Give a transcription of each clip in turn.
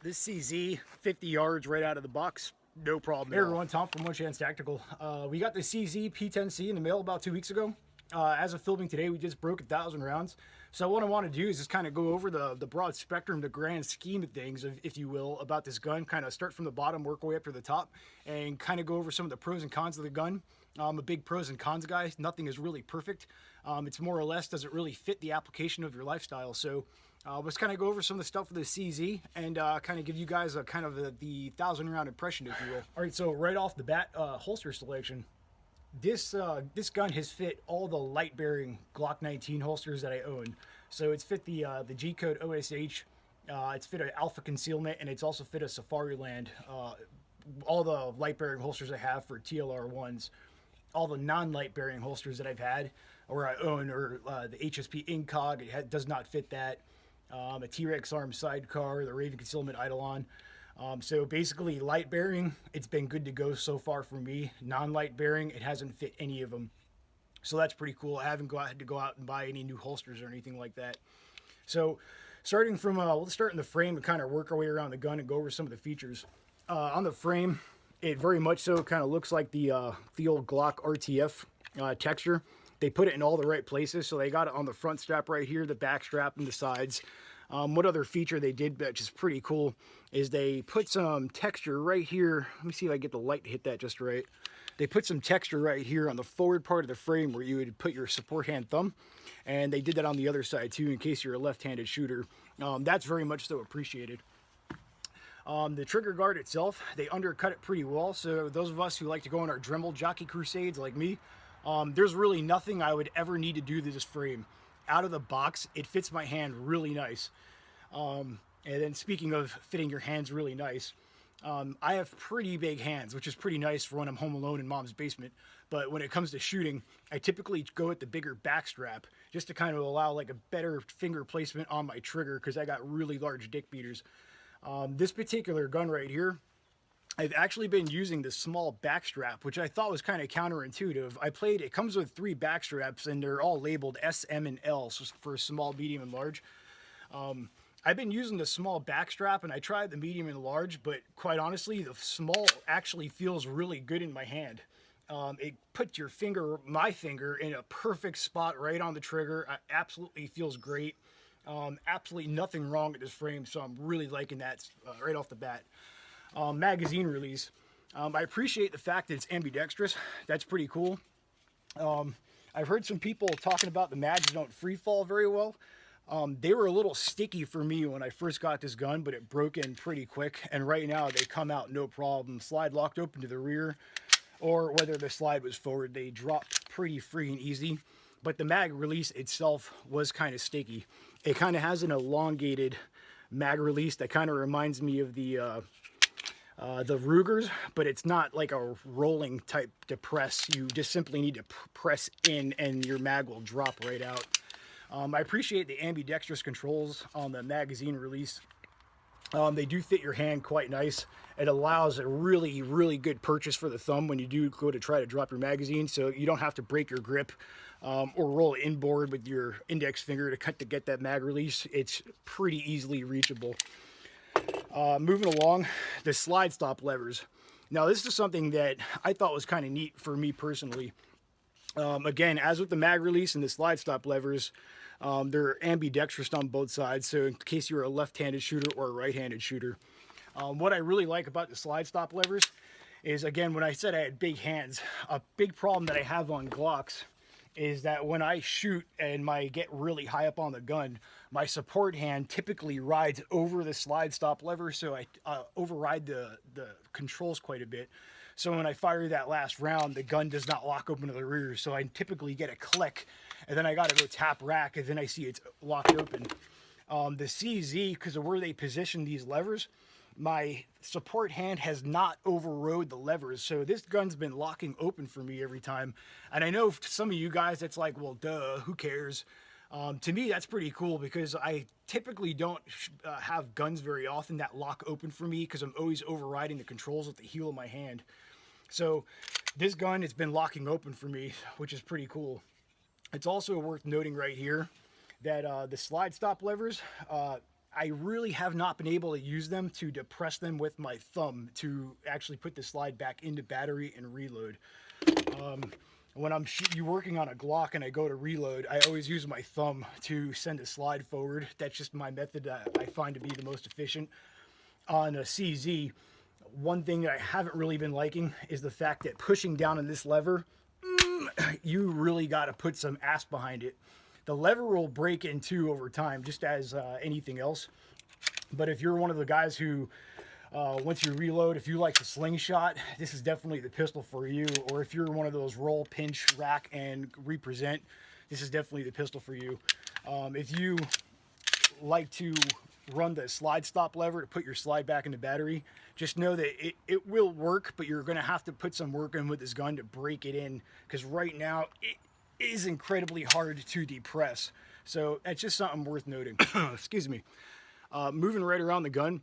This CZ, 50 yards right out of the box, no problem Hey at all. everyone, Tom from One Chance Tactical. We got the CZ P-10C in the mail about 2 weeks ago. As of filming today, we just broke 1,000 rounds. So what I want to do is just kind of go over the broad spectrum, the grand scheme of things, if you will, about this gun. Kind of start from the bottom, work our way up to the top, and kind of go over some of the pros and cons of the gun. I'm a big pros and cons guy. Nothing is really perfect. It's more or less, does it really fit the application of your lifestyle? So let's kind of go over some of the stuff with the CZ and kind of give you guys a kind of the 1,000 round impression, if you will. All right, so right off the bat, holster selection. This gun has fit all the light bearing Glock 19 holsters that I own. So it's fit the G code OSH. It's fit an Alpha concealment, and it's also fit a Safariland. All the light bearing holsters I have for TLR ones, all the non-light bearing holsters that I've had or I own, or the HSP Incog, does not fit that. A T-Rex arm sidecar, the Raven concealment Eidolon. So basically, light bearing, it's been good to go so far for me. Non-light bearing, it hasn't fit any of them. So that's pretty cool. I haven't had to go out and buy any new holsters or anything like that. So starting from, let's start in the frame and kind of work our way around the gun and go over some of the features. On the frame, it very much so kind of looks like the old Glock RTF texture. They put it in all the right places. So they got it on the front strap right here, the back strap, and the sides. What other feature they did, which is pretty cool, is they put some texture right here. Let me see if I get the light to hit that just right. They put some texture right here on the forward part of the frame where you would put your support hand thumb. And they did that on the other side too, in case you're a left-handed shooter. That's very much so appreciated. The trigger guard itself, they undercut it pretty well. So those of us who like to go on our Dremel jockey crusades like me, there's really nothing I would ever need to do to this frame. Out of the box, it fits my hand really nice. And then speaking of fitting your hands really nice, I have pretty big hands, which is pretty nice for when I'm home alone in mom's basement. But when it comes to shooting, I typically go with the bigger back strap just to kind of allow like a better finger placement on my trigger because I got really large dick beaters. This particular gun right here, I've actually been using this small back strap, which I thought was kind of counterintuitive. It comes with 3 back straps and they're all labeled S, M, and L, so for small, medium, and large. I've been using the small back strap and I tried the medium and large, but quite honestly, the small actually feels really good in my hand. It puts my finger in a perfect spot right on the trigger. It absolutely feels great. Absolutely nothing wrong with this frame, so I'm really liking that right off the bat. Magazine release. I appreciate the fact that it's ambidextrous. That's pretty cool. I've heard some people talking about the mags don't free fall very well. They were a little sticky for me when I first got this gun, but it broke in pretty quick. And right now they come out no problem. Slide locked open to the rear, or whether the slide was forward, they dropped pretty free and easy. But the mag release itself was kind of sticky. It kind of has an elongated mag release that kind of reminds me of the Rugers, but it's not like a rolling type to press. You just simply need to press in and your mag will drop right out. I appreciate the ambidextrous controls on the magazine release. They do fit your hand quite nice. It allows a really, really good purchase for the thumb when you do go to try to drop your magazine, so you don't have to break your grip or roll it inboard with your index finger to get that mag release. It's pretty easily reachable. Moving along, the slide stop levers. Now this is something that I thought was kind of neat for me personally. Again, as with the mag release and the slide stop levers, they're ambidextrous on both sides, so in case you're a left-handed shooter or a right-handed shooter. What I really like about the slide stop levers is, again, when I said I had big hands, a big problem that I have on Glocks is that when I shoot and get really high up on the gun, my support hand typically rides over the slide stop lever, so I override the controls quite a bit. So when I fire that last round, the gun does not lock open to the rear, so I typically get a click, and then I got to go tap rack, and then I see it's locked open. The CZ, because of where they position these levers, my support hand has not overrode the levers, so this gun's been locking open for me every time. And I know for some of you guys, it's like, well, duh, who cares? To me, that's pretty cool because I typically don't have guns very often that lock open for me because I'm always overriding the controls with the heel of my hand. So this gun, it's been locking open for me, which is pretty cool. It's also worth noting right here that the slide stop levers, I really have not been able to use them to depress them with my thumb to actually put the slide back into battery and reload. When I'm working on a Glock and I go to reload, I always use my thumb to send a slide forward. That's just my method that I find to be the most efficient. On a CZ, one thing that I haven't really been liking is the fact that pushing down on this lever, you really got to put some ass behind it. The lever will break in two over time, just as anything else. But if you're one of the guys who, once you reload, if you like the slingshot, this is definitely the pistol for you. Or if you're one of those roll, pinch, rack, and represent, this is definitely the pistol for you. If you like to run the slide stop lever to put your slide back in the battery, just know that it will work, but you're going to have to put some work in with this gun to break it in, because right now it is incredibly hard to depress. So that's just something worth noting. Excuse me. Moving right around the gun,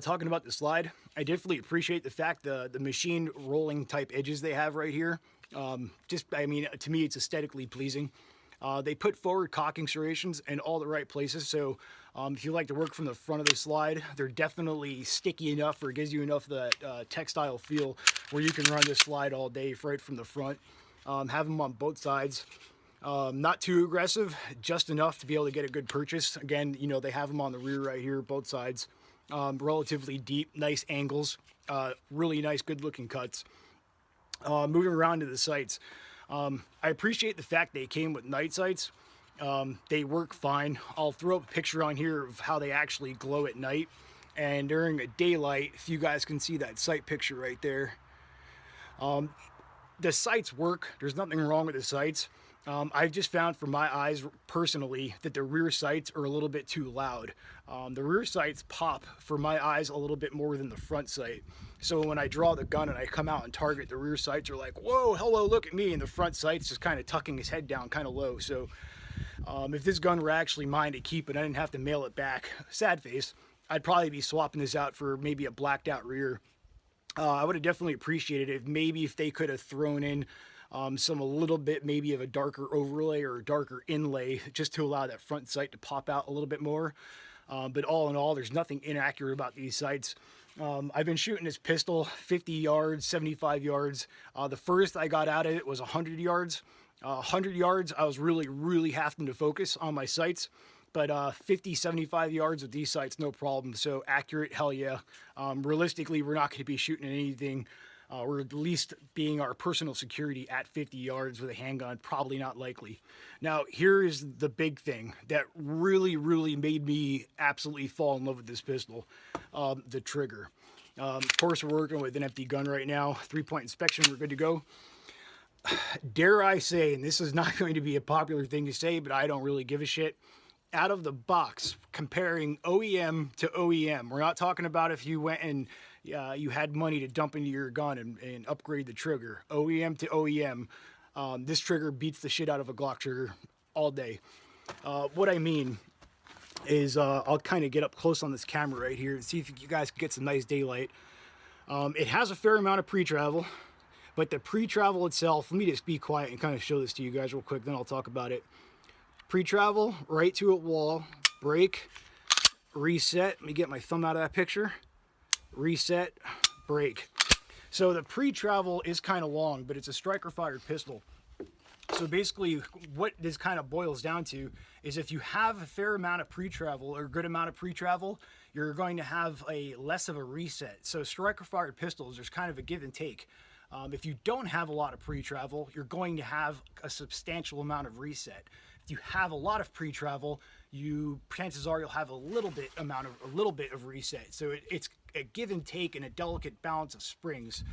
talking about the slide, I definitely appreciate the fact the machine rolling type edges they have right here. I mean, to me, it's aesthetically pleasing. They put forward cocking serrations in all the right places, so if you like to work from the front of the slide, they're definitely sticky enough, or it gives you enough of that textile feel where you can run this slide all day right from the front. Have them on both sides. Not too aggressive, just enough to be able to get a good purchase. Again, you know, they have them on the rear right here, both sides. Relatively deep, nice angles, really nice, good looking cuts. Moving around to the sights. I appreciate the fact they came with night sights. They work fine. I'll throw up a picture on here of how they actually glow at night. And during a daylight, if you guys can see that sight picture right there. The sights work. There's nothing wrong with the sights. I've just found for my eyes personally that the rear sights are a little bit too loud. The rear sights pop for my eyes a little bit more than the front sight. So when I draw the gun and I come out and target, the rear sights are like, whoa, hello, look at me. And the front sight's just kind of tucking his head down kind of low. So if this gun were actually mine to keep and I didn't have to mail it back, sad face, I'd probably be swapping this out for maybe a blacked out rear. I would have definitely appreciated it if they could have thrown in some a little bit maybe of a darker overlay or a darker inlay just to allow that front sight to pop out a little bit more. But all in all, there's nothing inaccurate about these sights. I've been shooting this pistol 50 yards, 75 yards. The first I got out of it was 100 yards. 100 yards, I was really having to focus on my sights. But 50, 75 yards with these sights, no problem. So accurate, hell yeah. Realistically, we're not going to be shooting anything. Or at least being our personal security at 50 yards with a handgun, probably not likely. Now, here is the big thing that really made me absolutely fall in love with this pistol, the trigger. Of course, we're working with an empty gun right now. 3-point inspection, we're good to go. Dare I say, and this is not going to be a popular thing to say, but I don't really give a shit. Out of the box, comparing OEM to OEM, we're not talking about if you went and you had money to dump into your gun and upgrade the trigger. OEM to OEM, this trigger beats the shit out of a Glock trigger all day. What I mean is I'll kind of get up close on this camera right here and see if you guys can get some nice daylight. It has a fair amount of pre-travel, but the pre-travel itself, let me just be quiet and kind of show this to you guys real quick, then I'll talk about it. Pre-travel, right to a wall, break, reset. Let me get my thumb out of that picture. Reset, break. So the pre-travel is kind of long, but it's a striker-fired pistol. So basically, what this kind of boils down to is if you have a fair amount of pre-travel or a good amount of pre-travel, you're going to have a less of a reset. So striker-fired pistols, there's kind of a give and take. If you don't have a lot of pre-travel, you're going to have a substantial amount of reset. If you have a lot of pre-travel, chances are you'll have a little bit of reset. So it's a give and take and a delicate balance of springs.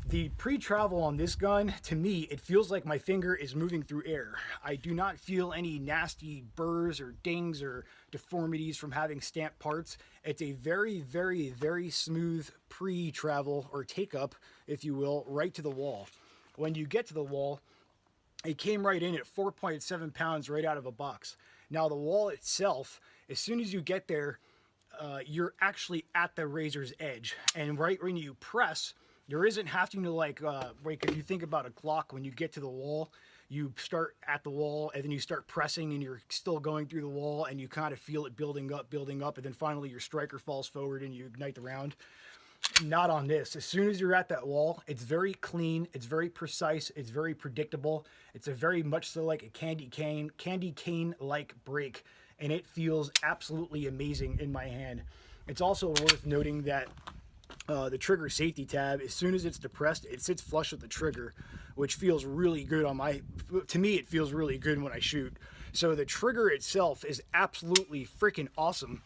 The pre-travel on this gun, to me, it feels like my finger is moving through air. I do not feel any nasty burrs or dings or deformities from having stamped parts. It's a very smooth pre-travel or take-up, if you will, right to the wall. When you get to the wall, it came right in at 4.7 pounds right out of a box. Now the wall itself, as soon as you get there, you're actually at the razor's edge. And right when you press, there isn't having to like if you think about a Glock, when you get to the wall, you start at the wall and then you start pressing and you're still going through the wall and you kind of feel it building up, and then finally your striker falls forward and you ignite the round. Not on this. As soon as you're at that wall, it's very clean, it's very precise, it's very predictable. It's a very much so like a candy cane like break, and it feels absolutely amazing in my hand. It's also worth noting that the trigger safety tab, as soon as it's depressed, it sits flush with the trigger, which feels really good on my, to me it feels really good when I shoot. So the trigger itself is absolutely freaking awesome.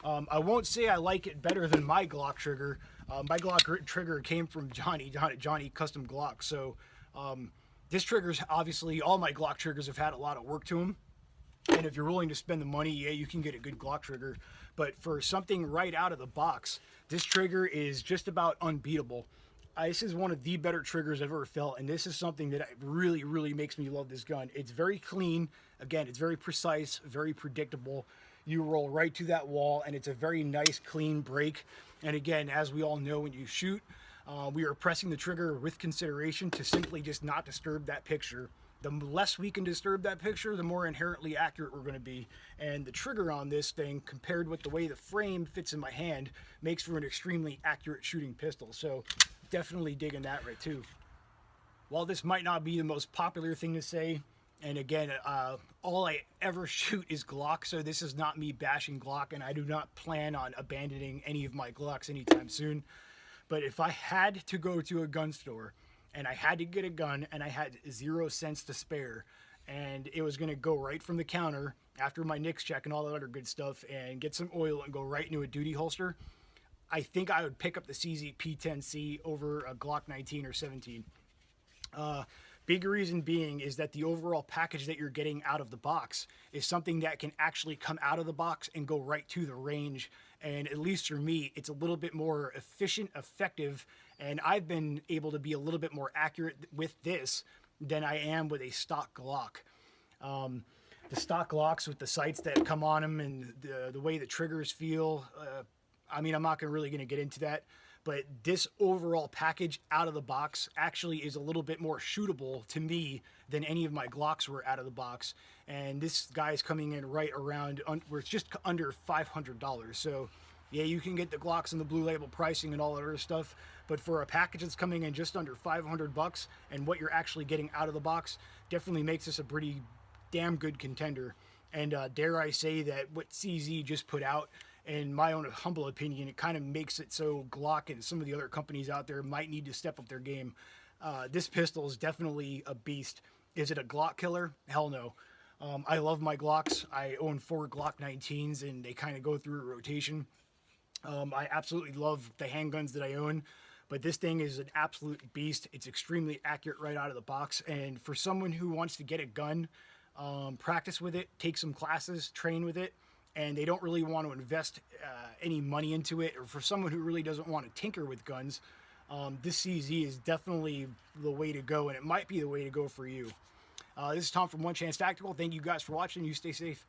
I won't say I like it better than my Glock trigger. My Glock trigger came from Johnny Custom Glock. So this trigger's obviously, all my Glock triggers have had a lot of work to them. And if you're willing to spend the money, yeah, you can get a good Glock trigger. But for something right out of the box, this trigger is just about unbeatable. This is one of the better triggers I've ever felt, and this is something that really, really makes me love this gun. It's very clean. Again, it's very precise, very predictable. You roll right to that wall, and it's a very nice, clean break. And again, as we all know, when you shoot, we are pressing the trigger with consideration to simply just not disturb that picture. The less we can disturb that picture, the more inherently accurate we're going to be. And the trigger on this thing, compared with the way the frame fits in my hand, makes for an extremely accurate shooting pistol. So definitely digging that right too. While this might not be the most popular thing to say, and again, all I ever shoot is Glock, so this is not me bashing Glock, and I do not plan on abandoning any of my Glocks anytime soon. But if I had to go to a gun store and I had to get a gun and I had 0 cents to spare, and it was going to go right from the counter after my NICS check and all that other good stuff and get some oil and go right into a duty holster, I think I would pick up the CZ P-10C over a Glock 19 or 17. Big reason being is that the overall package that you're getting out of the box is something that can actually come out of the box and go right to the range. And at least for me, it's a little bit more efficient, effective, and I've been able to be a little bit more accurate with this than I am with a stock Glock. The stock Glocks with the sights that come on them and the way the triggers feel, I mean, I'm not really going to get into that. But this overall package out of the box actually is a little bit more shootable to me than any of my Glocks were out of the box. And this guy's coming in right around, where it's just under $500. So yeah, you can get the Glocks and the blue label pricing and all that other stuff. But for a package that's coming in just under $500 and what you're actually getting out of the box, definitely makes this a pretty damn good contender. And dare I say that what CZ just put out, in my own humble opinion, it kind of makes it so Glock and some of the other companies out there might need to step up their game. This pistol is definitely a beast. Is it a Glock killer? Hell no. I love my Glocks. I own 4 Glock 19s, and they kind of go through a rotation. I absolutely love the handguns that I own, but this thing is an absolute beast. It's extremely accurate right out of the box, and for someone who wants to get a gun, practice with it, take some classes, train with it, and they don't really want to invest any money into it, or for someone who really doesn't want to tinker with guns, this CZ is definitely the way to go, and it might be the way to go for you. This is Tom from One Chance Tactical. Thank you guys for watching. You stay safe.